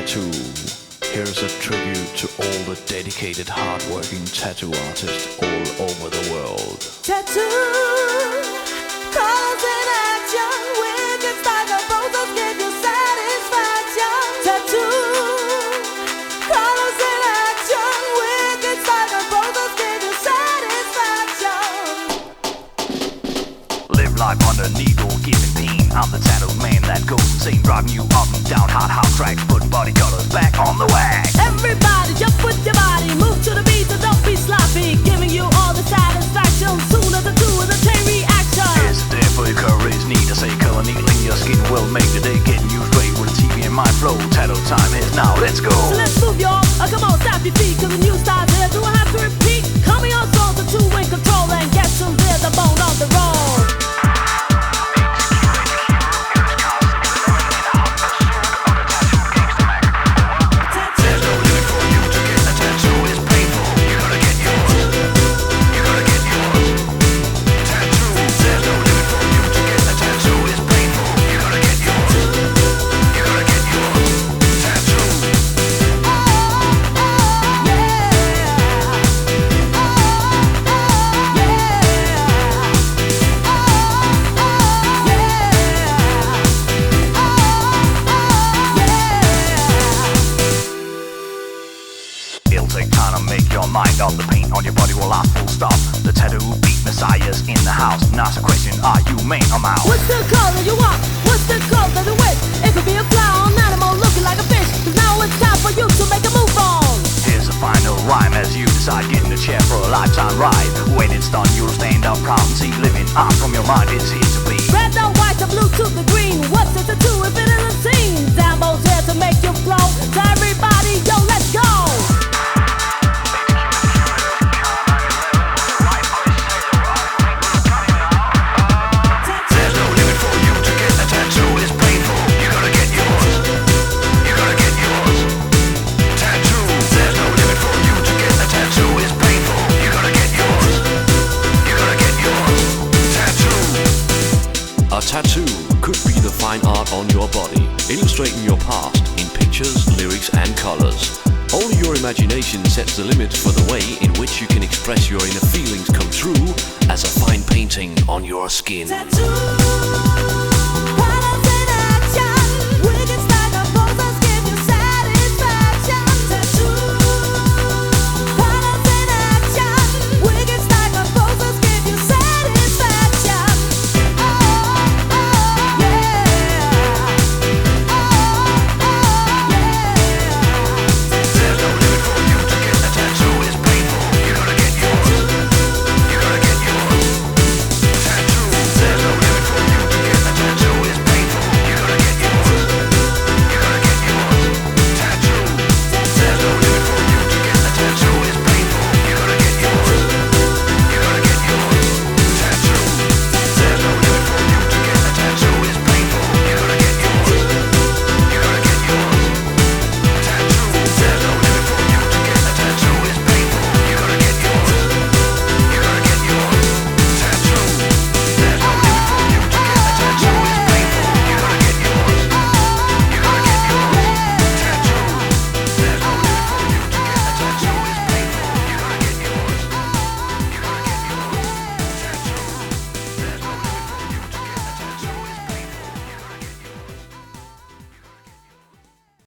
tattoo. Here's a tribute to all the dedicated, hard-working tattoo artists all over the world. Tattoo, colors in action, wicked style of photos give you satisfaction. Tattoo, colors in action, wicked style of photos give you satisfaction. Live life under needle, giving pain. I'm the tattoo man that goes insane, driving you up and down hot house tracks, putting body colors back on the wax. Everybody jump with your body, move to the beat, so don't be sloppy, giving you all the satisfaction. Sooner the two is a chain reaction. It's a day for your courage, need to say color neatly. Your skin will make the day, getting you straight with a TV and mind flow. Tattoo time is now, let's go. So let's move y'all, come on, stop your feet, cause the new style's here, do I have to repeat? Coming on songs, the two in control, and get some there, the bone on the road. Mind on the paint on your body will last full stop. The tattoo beat messiahs in the house. Now it's a question, are you man or mouse? What's the color you want? What's the color you wish? It could be a flower, an animal looking like a fish. Cause now it's time for you to make a move on. Here's a final rhyme as you decide, get in the chair for a lifetime ride. When it's done you'll stand up proud and see living out from your mind is here to be. Red, the white, the blue to the green. What's it to do if it isn't seen? Zambo's here to make you flow. So everybody, yo, let's go. A tattoo could be the fine art on your body, illustrating your past in pictures, lyrics and colors. Only your imagination sets the limits for the way in which you can express your inner feelings come true as a fine painting on your skin. Tattoo.